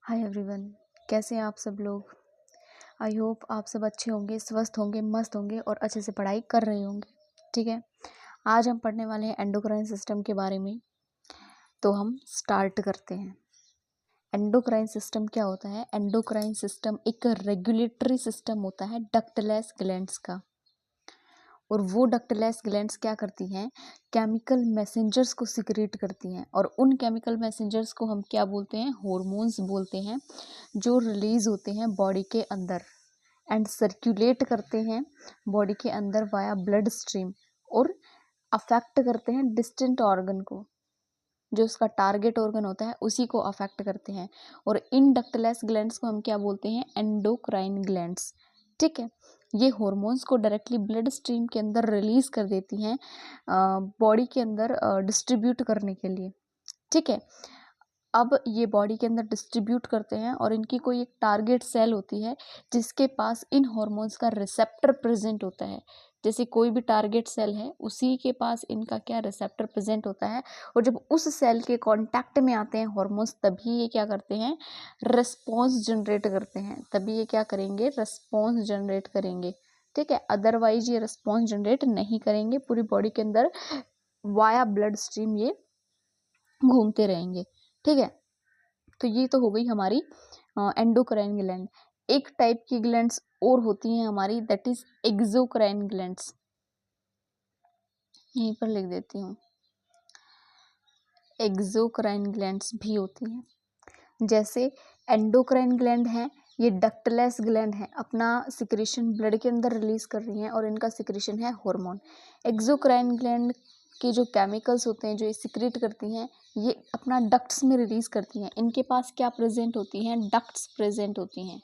Hi everyone, कैसे हैं आप सब लोग। आई होप आप सब अच्छे होंगे, स्वस्थ होंगे, मस्त होंगे और अच्छे से पढ़ाई कर रहे होंगे। ठीक है, आज हम पढ़ने वाले हैं एंडोक्राइन सिस्टम के बारे में। तो हम स्टार्ट करते हैं। एंडोक्राइन सिस्टम क्या होता है? एंडोक्राइन सिस्टम एक रेगुलेटरी सिस्टम होता है डक्टलेस ग्लैंड्स का। और वो डक्टलेस ग्लैंड्स क्या करती हैं? केमिकल मैसेंजर्स को सिक्रेट करती हैं। और उन केमिकल मैसेंजर्स को हम क्या बोलते हैं? हार्मोन्स बोलते हैं, जो रिलीज होते हैं बॉडी के अंदर एंड सर्कुलेट करते हैं बॉडी के अंदर वाया ब्लड स्ट्रीम, और अफेक्ट करते हैं डिस्टेंट ऑर्गन को, जो उसका टारगेट ऑर्गन होता है उसी को अफेक्ट करते हैं। और इन डक्टलेस ग्लैंड्स को हम क्या बोलते हैं? Endocrine glands. ठीक है, ये हॉर्मोन्स को डायरेक्टली ब्लड स्ट्रीम के अंदर रिलीज कर देती हैं बॉडी के अंदर डिस्ट्रीब्यूट करने के लिए। ठीक है, अब ये बॉडी के अंदर डिस्ट्रीब्यूट करते हैं और इनकी कोई एक टारगेट सेल होती है जिसके पास इन हॉर्मोन्स का रिसेप्टर प्रेजेंट होता है। जैसे कोई भी टारगेट सेल है उसी के पास इनका क्या रिसेप्टर प्रेजेंट होता है, और जब उस सेल के कांटेक्ट में आते हैं हॉर्मोन्स तभी ये क्या करते हैं? रिस्पॉन्स जनरेट करते हैं। तभी ये क्या करेंगे? रिस्पॉन्स जनरेट करेंगे। ठीक है, अदरवाइज ये रिस्पॉन्स जनरेट नहीं करेंगे। पूरी बॉडी के अंदर वाया ब्लड स्ट्रीम ये घूमते रहेंगे। ठीक है, तो ये तो हो गई हमारी एंडोक्राइन ग्लैंड। एक टाइप की ग्लैंड्स और होती हैं हमारी, दैट इज एक्सोक्राइन ग्लैंड्स। यहीं पर लिख देती हूँ, एक्सोक्राइन ग्लैंड्स भी होती हैं। जैसे एंडोक्राइन ग्लैंड है, ये डक्टलेस ग्लैंड है, अपना सिक्रेशन ब्लड के अंदर रिलीज कर रही हैं और इनका सिक्रेशन है हार्मोन। एक्सोक्राइन ग्लैंड के जो केमिकल्स होते हैं जो ये सिक्रेट करती हैं, ये अपना डक्ट्स में रिलीज करती हैं। इनके पास क्या प्रेजेंट होती हैं? डक्ट्स प्रेजेंट होती हैं।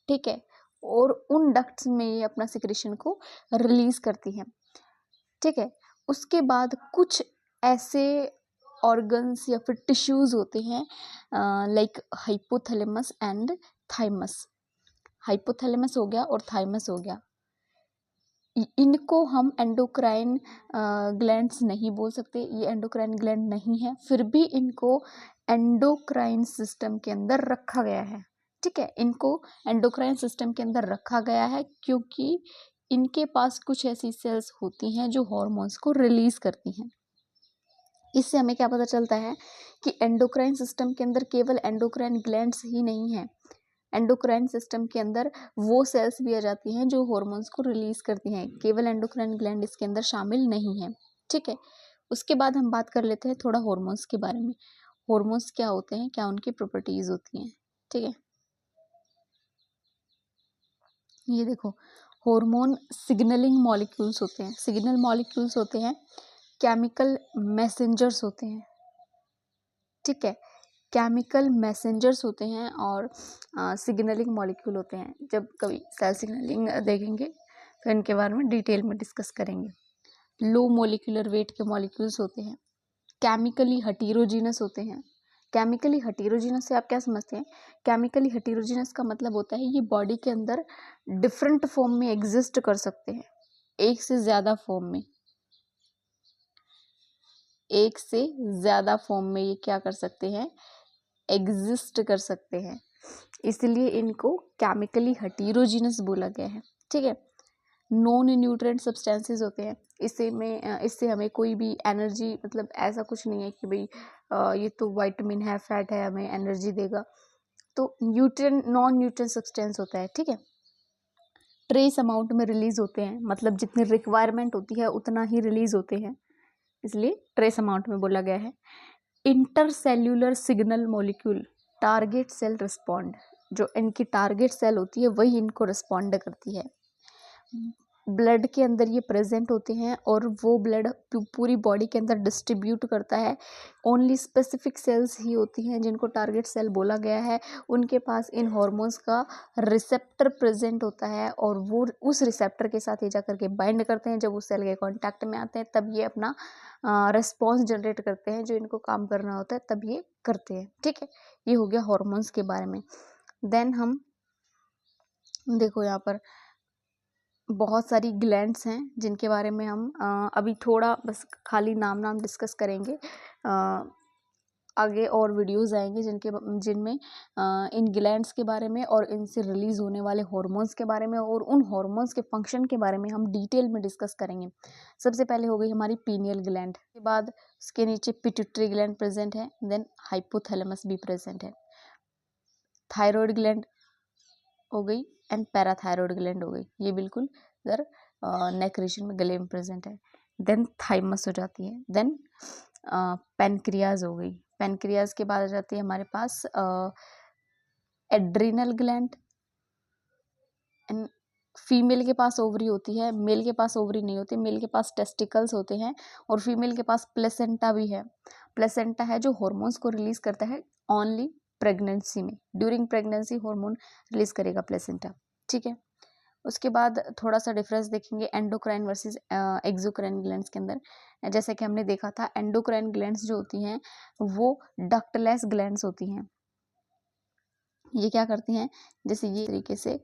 ठीक है, और उन डक्ट्स में ये अपना सिक्रेशन को रिलीज करती हैं। ठीक है, उसके बाद कुछ ऐसे ऑर्गन्स या फिर टिश्यूज होते हैं like hypothalamus and thymus. Hypothalamus हो गया और थाइमस हो गया। इनको हम एंडोक्राइन ग्लैंड्स नहीं बोल सकते, ये एंडोक्राइन ग्लैंड नहीं है, फिर भी इनको एंडोक्राइन सिस्टम के अंदर रखा गया है। ठीक है, इनको एंडोक्राइन सिस्टम के अंदर रखा गया है क्योंकि इनके पास कुछ ऐसी सेल्स होती हैं जो हॉर्मोन्स को रिलीज करती हैं। इससे हमें क्या पता चलता है कि एंडोक्राइन सिस्टम के अंदर केवल एंडोक्राइन ग्लैंड्स ही नहीं है, एंडोक्राइन सिस्टम के अंदर वो सेल्स भी आ जाती हैं जो हॉर्मोन्स को रिलीज करती हैं। केवल एंडोक्राइन ग्लैंड इसके अंदर शामिल नहीं है। ठीक है, उसके बाद हम बात कर लेते हैं थोड़ा हॉर्मोन्स के बारे में। हॉर्मोन्स क्या होते हैं, क्या उनकी प्रॉपर्टीज होती हैं। ठीक है, ये देखो, हार्मोन सिग्नलिंग मॉलिक्यूल्स होते हैं। सिग्नल मॉलिक्यूल्स होते हैं, केमिकल मैसेंजर्स होते हैं। ठीक है, केमिकल मैसेंजर्स होते हैं और सिग्नलिंग मॉलिक्यूल होते हैं। जब कभी सेल सिग्नलिंग देखेंगे तो इनके बारे में डिटेल में डिस्कस करेंगे। लो मोलिकुलर वेट के मॉलिक्यूल्स होते हैं, केमिकली हेटेरोजीनस होते हैं। केमिकली हेटेरोजीनस से आप क्या समझते हैं? केमिकली हेटेरोजीनस का मतलब होता है ये बॉडी के अंदर डिफरेंट फॉर्म में एग्जिस्ट कर सकते हैं, एक से ज्यादा फॉर्म में। एक से ज्यादा फॉर्म में ये क्या कर सकते हैं? एग्जिस्ट कर सकते हैं, इसलिए इनको केमिकली हेटेरोजीनस बोला गया है। ठीक है, नॉन न्यूट्रिएंट सब्सटेंसेस होते हैं। इससे हमें कोई भी एनर्जी, मतलब ऐसा कुछ नहीं है कि भाई ये तो विटामिन है, फैट है, हमें एनर्जी देगा। तो न्यूट्रिएंट, नॉन न्यूट्रिएंट सब्सटेंस होता है। ठीक है, ट्रेस अमाउंट में रिलीज होते हैं, मतलब जितनी रिक्वायरमेंट होती है उतना ही रिलीज होते हैं, इसलिए ट्रेस अमाउंट में बोला गया है। Intercellular signal molecule, target cell respond, जो इनकी टारगेट सेल होती है वही इनको रिस्पॉन्ड करती है। ब्लड के अंदर ये प्रेजेंट होते हैं और वो ब्लड पूरी बॉडी के अंदर डिस्ट्रीब्यूट करता है। ओनली स्पेसिफिक सेल्स ही होती हैं जिनको टारगेट सेल बोला गया है, उनके पास इन हॉर्मोन्स का रिसेप्टर प्रेजेंट होता है और वो उस रिसेप्टर के साथ ही जा करके बाइंड करते हैं। जब उस सेल के कांटेक्ट में आते हैं तब ये अपना रिस्पॉन्स जनरेट करते हैं, जो इनको काम करना होता है तब ये करते हैं। ठीक है, ये हो गया हॉर्मोन्स के बारे में। देन हम देखो यहाँ पर बहुत सारी ग्लैंड्स हैं जिनके बारे में हम अभी थोड़ा बस खाली नाम डिस्कस करेंगे। आगे और वीडियोस आएंगे जिनमें इन ग्लैंड्स के बारे में और इनसे रिलीज होने वाले हार्मोन्स के बारे में और उन हार्मोन्स के फंक्शन के बारे में हम डिटेल में डिस्कस करेंगे। सबसे पहले हो गई हमारी पीनियल ग्लैंड, के बाद उसके नीचे पिट्यूटरी ग्लैंड प्रेजेंट है, देन हाइपोथैलेमस भी प्रेजेंट है, थायराइड ग्लैंड हो गई एंड पैराथायरॉयड ग्लैंड हो गई, ये बिल्कुल इधर नेक रीजन में गले में प्रेजेंट है। देन थाइमस हो जाती है, देन पेनक्रियाज हो गई, पेनक्रियाज के बाद आ जाती है हमारे पास एड्रिनल ग्लैंड, एंड फीमेल के पास ओवरी होती है, मेल के पास ओवरी नहीं होती, मेल के पास टेस्टिकल्स होते हैं और फीमेल के पास प्लेसेंटा भी है। प्लेसेंटा है जो हॉर्मोन्स को रिलीज करता है ओनली प्रेगनेंसी में, ड्यूरिंग प्रेगनेंसी हार्मोन रिलीज करेगा प्लेसेंटा, ठीक है। उसके बाद थोड़ा सा डिफरेंस देखेंगे एंडोक्राइन वर्सेस एक्सोक्राइन ग्लैंड्स के अंदर। जैसे कि हमने देखा था एंडोक्राइन ग्लैंड्स जो होती हैं वो डक्टलेस ग्लैंड्स होती हैं। ये क्या करती हैं, जैसे ये तरीके से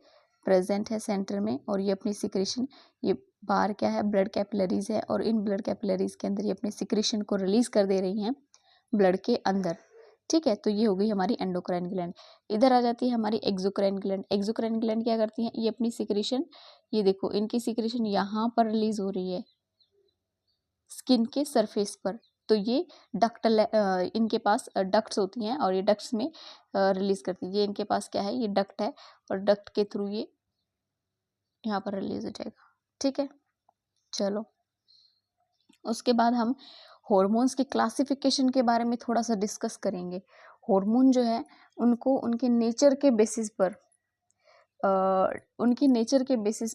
प्रेजेंट है सेंटर में और ये अपनी सिक्रेशन, ये बाहर क्या है ब्लड कैपिलरीज है और इन ब्लड कैपिलरीज के अंदर ये अपने सिक्रेशन को रिलीज कर दे रही हैं ब्लड के अंदर, ठीक है। तो ये हो गई हमारी एंडोक्राइन ग्लैंड। इधर आ जाती है हमारी एक्सोक्राइन ग्लैंड। एक्सोक्राइन ग्लैंड क्या करती हैं, ये अपनी सिक्रेशन, ये देखो इनकी सिक्रेशन यहाँ पर रिलीज हो रही है स्किन के सरफेस पर, तो ये डक्टल इनके पास डक्ट्स होती हैं और ये डक्ट्स में रिलीज करती है। ये इनके पास क्या है, ये डक्ट है और डक्ट के थ्रू ये यहाँ पर रिलीज हो जाएगा, ठीक है। चलो उसके बाद हम हॉर्मोन्स के क्लासिफिकेशन के बारे में थोड़ा सा डिस्कस करेंगे। हार्मोन जो है उनको उनके नेचर के बेसिस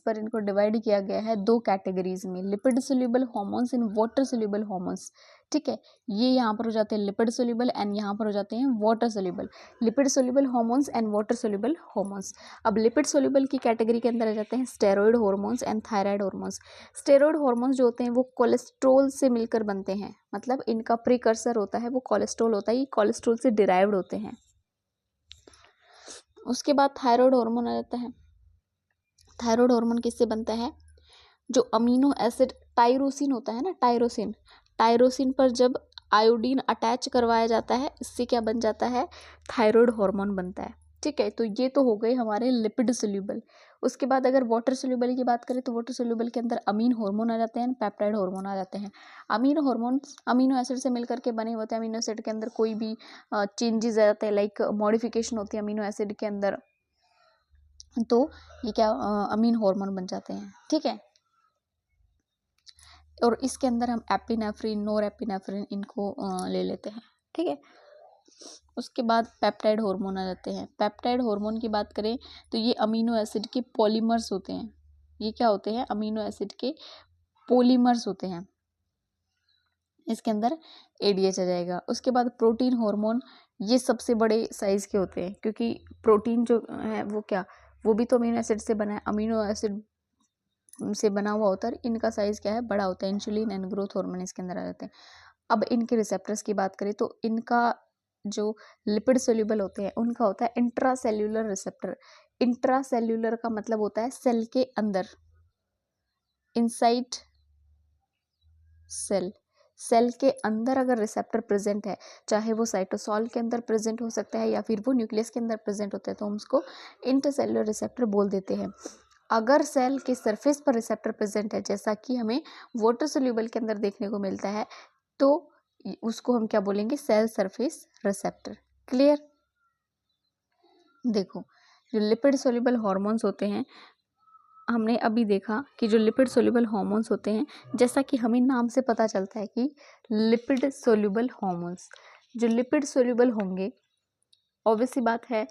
पर इनको डिवाइड किया गया है दो कैटेगरीज में, lipid soluble hormones and water soluble hormones, ठीक है। ये यहाँ पर हो जाते हैं लिपिड सोल्यूबल एंड यहाँ पर हो जाते हैं water soluble, lipid soluble hormones and water soluble hormones. अब लिपिड सोल्यूबल की कैटेगरी के अंदर आ जाते हैं steroid hormones and thyroid hormones. Steroid hormones जो होते हैं वो कोलेस्ट्रोल से मिलकर बनते हैं, मतलब इनका प्रीकर्सर होता है वो कोलेस्ट्रोल होता है, ये कोलेस्ट्रोल से डिराइव्ड होते हैं। उसके बाद थायराइड हार्मोन आ जाता है। थायराइड हार्मोन किससे बनता है, जो अमीनो एसिड टायरोसिन होता है ना, टायरोसिन पर जब आयोडीन अटैच करवाया जाता है इससे क्या बन जाता है, थायराइड हार्मोन बनता है, ठीक है। तो ये तो हो गए हमारे लिपिड सोल्यूबल। उसके बाद अगर वाटर सोल्यूबल की बात करें तो वाटर सोल्यूबल के अंदर अमीन हार्मोन आ जाते हैं, पेप्टाइड हार्मोन आ जाते हैं। अमीनो हार्मोन अमीनो एसिड से मिलकर के बने होते हैं, अमीनो एसिड के अंदर कोई भी चेंजेस आ जाते हैं, लाइक मॉडिफिकेशन होती है अमीनो एसिड के अंदर, तो ये क्या अमीन हार्मोन बन जाते हैं, ठीक है। और इसके अंदर हम एपिनेफ्रिन, नोरेपिनेफ्रिन इनको ले लेते हैं, ठीक है। उसके बाद पेप्टाइड हार्मोन आ जाते हैं। पेप्टाइड हार्मोन की बात करें तो ये अमीनो एसिड के पॉलीमर्स होते हैं। ये क्या होते हैं, अमीनो एसिड के पॉलीमर्स होते हैं। इसके अंदर एडीएच आ जाएगा। उसके बाद प्रोटीन हार्मोन, ये सबसे बड़े साइज के होते हैं क्योंकि प्रोटीन जो है वो भी तो अमीनो एसिड से बना है, अमीनो एसिड से बना हुआ होता है, इनका साइज क्या है, बड़ा होता है। इंसुलिन एंड ग्रोथ हार्मोन इसके अंदर आ जाते हैं। अब इनके रिसेप्टर्स की बात करें तो इनका जो लिपिड सोल्यूबल होते हैं उनका होता है इंट्रासेल्यूलर रिसेप्टर। इंट्रासेल्यूलर का मतलब होता है सेल के अंदर, इनसाइड सेल के अंदर अगर रिसेप्टर प्रेजेंट है, चाहे वो साइटोसॉल के अंदर प्रेजेंट हो सकता है या फिर वो न्यूक्लियस के अंदर प्रेजेंट होता है, तो हम उसको इंटरसेल्यूलर रिसेप्टर बोल देते हैं। अगर सेल के सरफेस पर रिसेप्टर प्रेजेंट है, जैसा कि हमें वाटर सोल्यूबल के अंदर देखने को मिलता है, तो उसको हम क्या बोलेंगे, सेल सरफेस रिसेप्टर। क्लियर। देखो जो लिपिड सोल्यूबल हार्मोन्स होते हैं, हमने अभी देखा कि जो लिपिड सोल्यूबल हार्मोन्स होते हैं, जैसा कि हमें नाम से पता चलता है कि लिपिड सोल्यूबल हार्मोन्स, जो लिपिड सोल्यूबल होंगे, ऑब्वियस सी बात है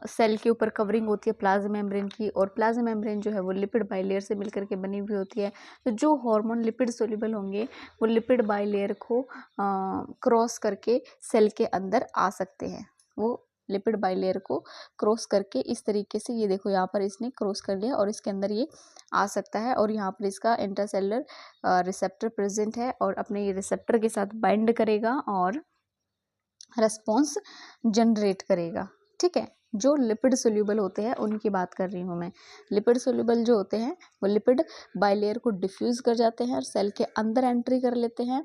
सेल के ऊपर कवरिंग होती है प्लाज्मा मेम्ब्रेन की, और प्लाज्मा मेम्ब्रेन जो है वो लिपिड बाइलेयर से मिलकर के बनी हुई होती है। तो जो हार्मोन लिपिड सोल्यूबल होंगे वो लिपिड बाइलेयर को क्रॉस करके सेल के अंदर आ सकते हैं। वो लिपिड बाइलेयर को क्रॉस करके इस तरीके से, ये देखो यहाँ पर इसने क्रॉस कर लिया और इसके अंदर ये आ सकता है, और यहाँ पर इसका इंटरसेलुलर रिसेप्टर प्रेजेंट है और अपने ये रिसेप्टर के साथ बाइंड करेगा और रेस्पॉन्स जनरेट करेगा, ठीक है। जो लिपिड सोल्यूबल होते हैं उनकी बात कर रही हूँ मैं। लिपिड सोल्यूबल जो होते हैं वो लिपिड बाइलेयर को डिफ्यूज़ कर जाते हैं और सेल के अंदर एंट्री कर लेते हैं।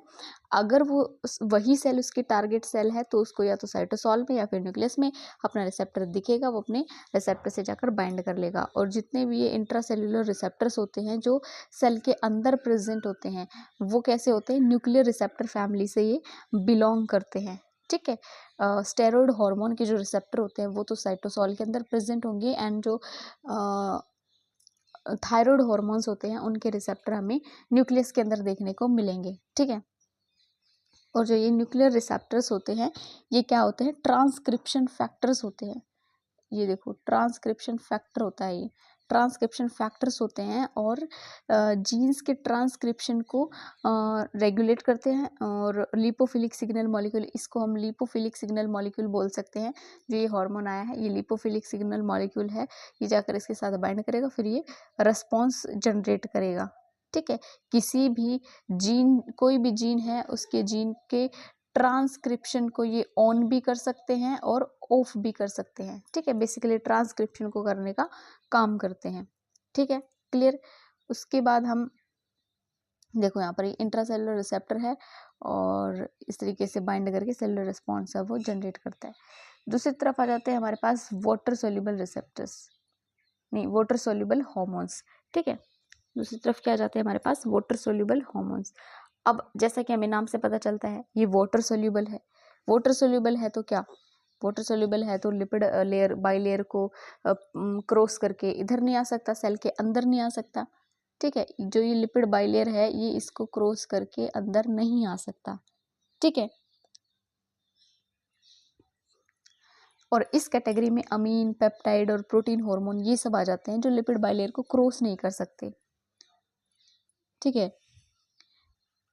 अगर वो वही सेल उसकी टारगेट सेल है तो उसको या तो साइटोसॉल में या फिर न्यूक्लियस में अपना रिसेप्टर दिखेगा, वो अपने रिसेप्टर से जाकर बाइंड कर लेगा। और जितने भी ये इंट्रासेल्यूलर रिसेप्टर्स होते हैं जो सेल के अंदर प्रेजेंट होते हैं वो कैसे होते हैं, न्यूक्लियर रिसेप्टर फैमिली से ये बिलोंग करते हैं। ठीक है, स्टेरॉयड हार्मोन के जो रिसेप्टर होते हैं वो तो साइटोसॉल के अंदर प्रेजेंट होंगे, एंड जो थायराइड हार्मोन्स होते हैं उनके रिसेप्टर हमें न्यूक्लियस के अंदर देखने को मिलेंगे। ठीक है, और जो ये न्यूक्लियर रिसेप्टर्स होते हैं ये क्या होते हैं, ट्रांसक्रिप्शन फैक्टर्स होते हैं। ये देखो ट्रांसक्रिप्शन फैक्टर होता है, ये ट्रांसक्रिप्शन फैक्टर्स होते हैं और जीन्स के ट्रांसक्रिप्शन को रेगुलेट करते हैं। और लिपोफिलिक सिग्नल मॉलिक्यूल, इसको हम लिपोफिलिक सिग्नल मॉलिक्यूल बोल सकते हैं। जो ये हार्मोन आया है ये लिपोफिलिक सिग्नल मॉलिक्यूल है, ये जाकर इसके साथ बाइंड करेगा, फिर ये रिस्पॉन्स जनरेट करेगा। ठीक है, किसी भी जीन, कोई भी जीन है उसके जीन के ट्रांसक्रिप्शन को ये ऑन भी कर सकते हैं और ऑफ भी कर सकते हैं। ठीक है, बेसिकली ट्रांसक्रिप्शन को करने का काम करते हैं। ठीक है, क्लियर। उसके बाद हम देखो यहाँ पर इंट्रासेलुलर रिसेप्टर है और इस तरीके से बाइंड करके सेलुलर रिस्पॉन्स है वो जनरेट करता है। दूसरी तरफ आ जाते हैं हमारे पास वाटर सोल्यूबल रिसेप्टर्स, नहीं वाटर सोल्यूबल हार्मोन्स। ठीक है, दूसरी तरफ क्या आ जाते हैं हमारे पास, वाटर सोल्यूबल हार्मोन्स। अब जैसा कि हमें नाम से पता चलता है ये वाटर सोल्यूबल है। वाटर सोल्यूबल है तो क्या, वाटर सोल्यूबल है तो लिपिड लेयर बाइलेयर को क्रॉस करके इधर नहीं आ सकता, सेल के अंदर नहीं आ सकता। ठीक है, जो ये लिपिड बाइलेयर है ये इसको क्रॉस करके अंदर नहीं आ सकता। ठीक है, और इस कैटेगरी में अमीन, पेप्टाइड और प्रोटीन हार्मोन ये सब आ जाते हैं जो लिपिड बाइलेयर को क्रॉस नहीं कर सकते। ठीक है,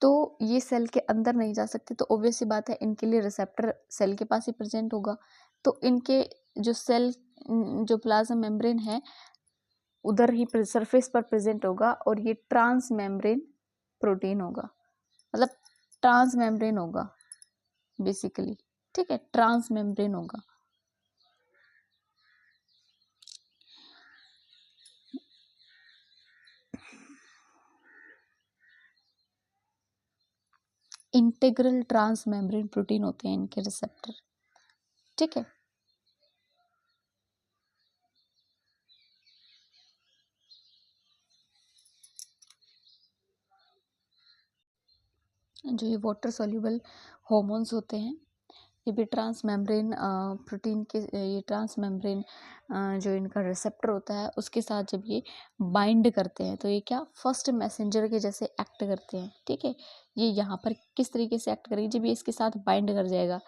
तो ये सेल के अंदर नहीं जा सकते, तो ऑब्वियस सी बात है इनके लिए रिसेप्टर सेल के पास ही प्रेजेंट होगा। तो इनके जो सेल, जो प्लाज्मा मेम्ब्रेन है उधर ही सरफेस पर प्रेजेंट होगा, और ये ट्रांस मेम्ब्रेन प्रोटीन होगा, मतलब ट्रांस मेम्ब्रेन होगा बेसिकली। ठीक है, ट्रांस मेम्ब्रेन होगा। इंटीग्रल ट्रांस मेम्ब्रेन प्रोटीन होते हैं इनके रिसेप्टर। ठीक है, जो ये वाटर सॉल्युबल हार्मोन्स होते हैं ये भी ट्रांस मेम्ब्रेन प्रोटीन के, ये ट्रांस मेम्ब्रेन जो इनका रिसेप्टर होता है उसके साथ जब ये बाइंड करते हैं तो ये क्या फर्स्ट मैसेंजर के जैसे एक्ट करते हैं। ठीक है, ये यहाँ पर किस तरीके से एक्ट करेंगे, जब ये इसके साथ बाइंड कर जाएगा,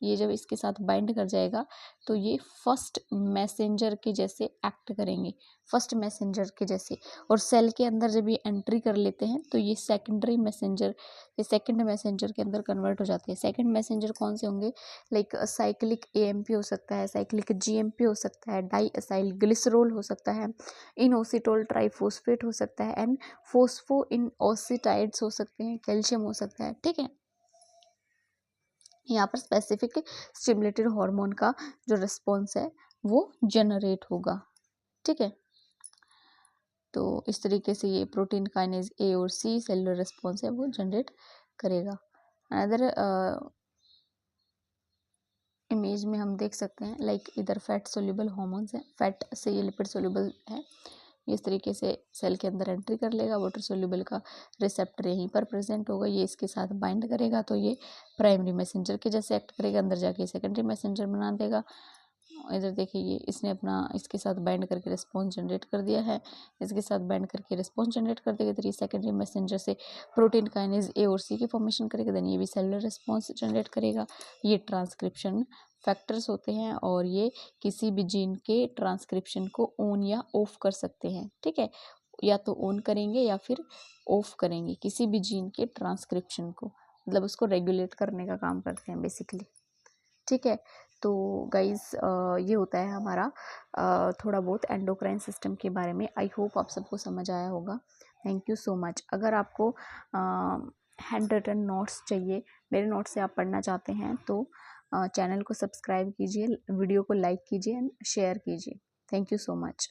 ये जब इसके साथ बाइंड कर जाएगा तो ये फर्स्ट मैसेंजर के जैसे एक्ट करेंगे, फर्स्ट मैसेंजर के जैसे। और सेल के अंदर जब ये एंट्री कर लेते हैं तो ये सेकेंडरी मैसेंजर, ये सेकेंड मैसेंजर के अंदर कन्वर्ट हो जाते हैं। सेकेंड मैसेंजर कौन से होंगे, लाइक साइक्लिक एएमपी हो सकता है, साइक्लिक जीएमपी हो सकता है, डाई असाइल ग्लिसरॉल हो सकता है, इनोसिटोल ट्राइफॉस्फेट हो सकता है, एंड फोस्फो इनओसिटाइड्स हो सकते हैं, कैल्शियम हो सकता है। ठीक है, यहाँ पर स्पेसिफिक स्टिमुलेटेड हार्मोन का जो रिस्पॉन्स है वो जनरेट होगा। ठीक है, तो इस तरीके से ये प्रोटीन काइनेज ए और सी सेलुलर रिस्पॉन्स है वो जनरेट करेगा। अदर इमेज में हम देख सकते हैं लाइक इधर फैट सोल्यूबल हार्मोन्स है, फैट से ये लिपिड सोल्यूबल है, इस तरीके से सेल के अंदर एंट्री कर लेगा। वाटर सोल्यूबल का रिसेप्टर यहीं पर प्रेजेंट होगा, ये इसके साथ बाइंड करेगा तो ये प्राइमरी मैसेंजर के जैसे एक्ट करेगा, अंदर जाके सेकेंडरी मैसेंजर बना देगा। इधर देखिए ये इसने अपना इसके साथ बाइंड करके रिस्पॉन्स जनरेट कर दिया है, इसके साथ बाइंड करके रिस्पॉन्स जनरेट कर देगा, तो ये सेकेंडरी मैसेंजर से प्रोटीन काइनेज ए और सी की फॉर्मेशन करेगा, देन ये भी सेलुलर रिस्पॉन्स जनरेट करेगा। ये ट्रांसक्रिप्शन फैक्टर्स होते हैं और ये किसी भी जीन के ट्रांसक्रिप्शन को ऑन या ऑफ कर सकते हैं। ठीक है, या तो ऑन करेंगे या फिर ऑफ करेंगे किसी भी जीन के ट्रांसक्रिप्शन को, मतलब उसको रेगुलेट करने का काम करते हैं बेसिकली। ठीक है, तो गाइज ये होता है हमारा थोड़ा बहुत एंडोक्राइन सिस्टम के बारे में। आई होप आप सबको समझ आया होगा। Thank you so much. अगर आपको हैंड रिटन नोट्स चाहिए, मेरे नोट्स से आप पढ़ना चाहते हैं तो चैनल को सब्सक्राइब कीजिए, वीडियो को लाइक कीजिए एंड शेयर कीजिए। Thank you so much.